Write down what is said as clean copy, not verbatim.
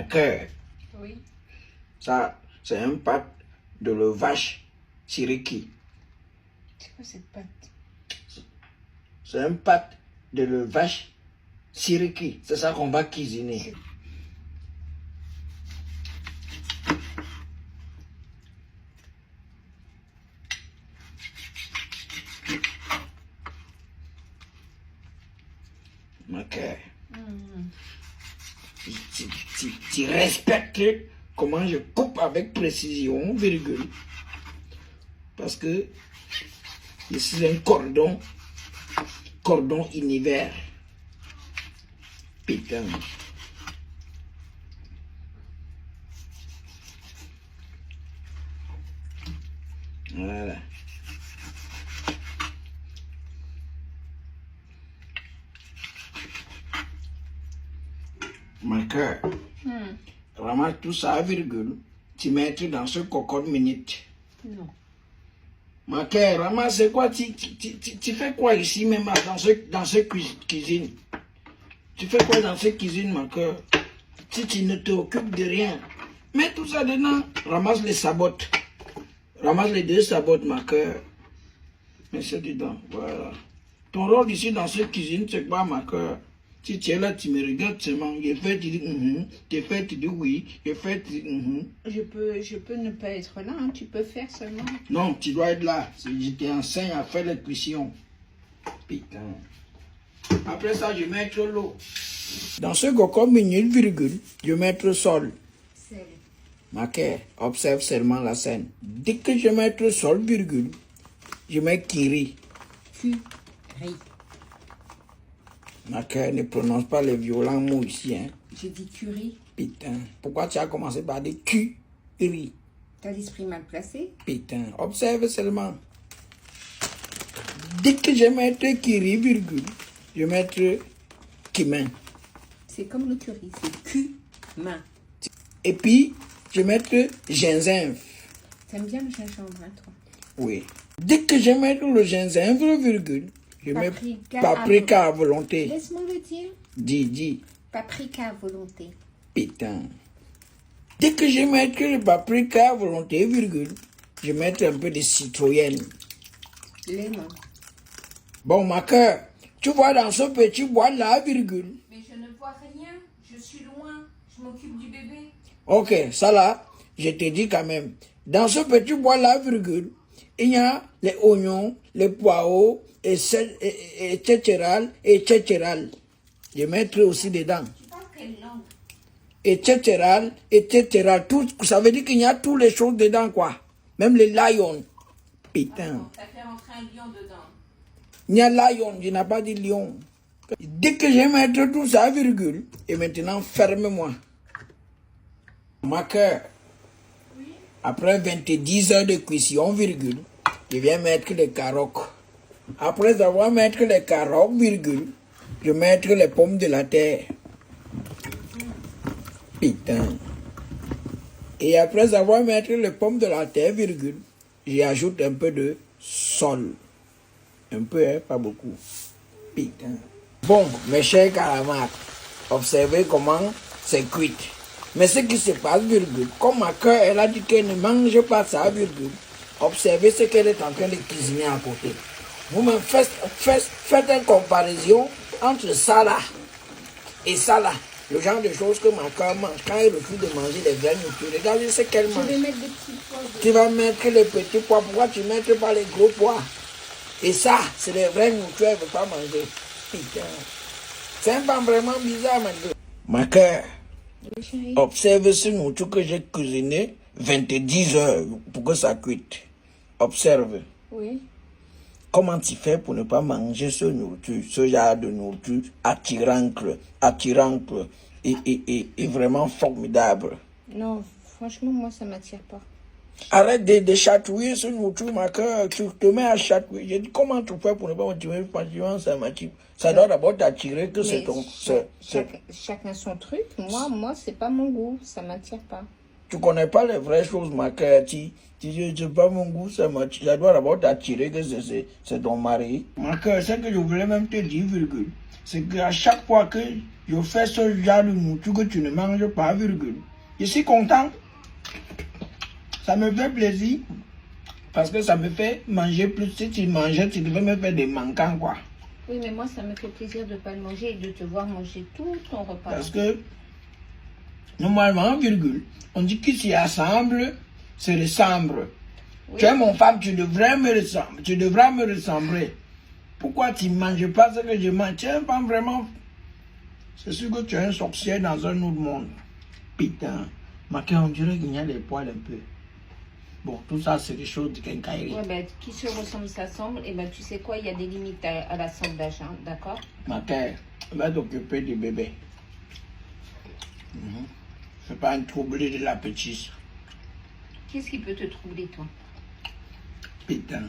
Ma cœur. Oui. Ça, c'est un pâte de le vache siriki. C'est quoi cette pâte? C'est un pâte de le vache siriki. C'est ça qu'on va cuisiner. Ma cœur. Tu respectes comment je coupe avec précision, virgule. Parce que ici un cordon univers. Putain. Voilà. Ma cœur. Ramasse tout ça, virgule. Tu mets dans ce cocotte minute. Non. Ma cœur, ramasse, c'est quoi? Tu fais quoi ici même dans ce cuisine? Tu fais quoi dans cette cuisine, ma cœur? Si tu ne t'occupes de rien, mets tout ça dedans. Ramasse les sabotes. Ramasse les 2 sabotes, ma cœur. Mets ça dedans, voilà. Ton rôle ici dans cette cuisine, c'est quoi, ma cœur? Si tu es là, tu me regardes seulement. Je fais, tu dis tu fais, tu dis oui. Je fais, tu dis Je peux ne pas être là, hein. Tu peux faire seulement. Non, tu dois être là. Je t'enseigne à faire les cuissons. Putain. Après ça, je vais mettre l'eau. Dans ce coco minute, virgule, je vais mettre sol. Sel. Maquet, observe seulement la scène. Dès que je mets sol, virgule, je mets kiri. Curry. Maquet, ne prononce pas les violents mots ici, hein. J'ai dit curry. Putain, pourquoi tu as commencé par dire kiri? T'as l'esprit mal placé? Putain, observe seulement. Dès que je mets kiri, virgule, je vais mettre cumin. C'est comme le curry, c'est cumin. Et puis, je vais mettre gingembre. T'aimes bien le gingembre, hein, toi? Oui. Dès que je mets le gingembre, virgule, je mets paprika à volonté. Laisse-moi le dire. Dis. Paprika à volonté. Putain. Dès que je mets le paprika à volonté, virgule, je mets un peu de citrouille. Lemon. Bon, ma cœur, tu vois dans ce petit bois-là, virgule. Mais je ne vois rien. Je suis loin. Je m'occupe du bébé. Ok, ça là, je te dis quand même. Dans ce petit bois-là, virgule, il y a les oignons, les poireaux, etc. Je mettrai aussi dedans. Tu parles quelle langue? Etc. Tout, ça veut dire qu'il y a toutes les choses dedans, quoi. Même les lions. Putain. Ça fait rentrer un lion dedans. Il y a lion, je n'ai pas dit lion. Dès que je mets tout ça, virgule, et maintenant ferme-moi. Ma cœur. Oui. Après 20 heures de cuisson, virgule, je viens mettre les carottes. Après avoir mis les carottes, virgule, je mets les pommes de la terre. Putain. Et après avoir mis les pommes de la terre, virgule, j'ajoute un peu de sol. Un peu, hein, pas beaucoup. Putain. Bon, mes chers camarades, observez comment c'est cuit. Mais ce qui se passe, virgule, comme ma cœur, elle a dit qu'elle ne mange pas ça, virgule, observez ce qu'elle est en train de cuisiner à côté. Vous me faites une comparaison entre ça là et ça là. Le genre de choses que ma cœur mange quand elle refuse de manger des vraies nourritures. Regardez ce qu'elle mange. Je vais mettre des petits pois. Tu vas mettre les petits pois. Pourquoi tu ne mets pas les gros pois? Et ça, c'est des vraies nourritures, elle ne veut pas manger. Putain. C'est un peu vraiment bizarre maintenant. Ma cœur. Observe ce nourriture que j'ai cuisiné 20 heures pour que ça cuite. Observe. Oui. Comment tu fais pour ne pas manger ce nourriture, ce genre de nourriture attirant et vraiment formidable? Non, franchement, moi, ça m'attire pas. Arrête de chatouiller ce nourriture, ma cœur. Tu te mets à chatouiller. J'ai dit, comment tu fais pour ne pas motiver ça m'attire? Ça doit d'abord t'attirer que c'est ton... Chacun son truc. Moi, c'est pas mon goût. Ça m'attire pas. Tu connais pas les vraies choses, ma cœur. Tu dis, c'est pas mon goût, ça m'attire. Ça doit d'abord t'attirer que c'est ton mari. Ma cœur, c'est que je voulais même te dire, virgule. c'est qu'à chaque fois que je fais ce genre de nourriture que tu ne manges pas, virgule, je suis content. Ça me fait plaisir. Parce que ça me fait manger plus. Si tu mangeais, tu devais me faire des manquants, quoi. Oui, mais moi, ça me fait plaisir de ne pas le manger et de te voir manger tout ton repas. Parce que, normalement, virgule, on dit qui s'y assemble, se ressemble. Oui. Tu es mon femme, tu devrais me ressembler. Tu devras me ressembler. Pourquoi tu ne manges pas ce que je mange? Tu es une femme vraiment. C'est sûr que tu es un sorcier dans un autre monde. Putain. Maquet, on dirait qu'il y a les poils un peu. Bon, tout ça, c'est des choses de quincaillerie. Ouais, ben, qui se ressemble s'assemble. Et ben, tu sais quoi, il y a des limites à l'assemblage, hein, d'accord? Maquet, va t'occuper du bébé. C'est pas un troublé de la petite. Qu'est-ce qui peut te troubler, toi? Putain.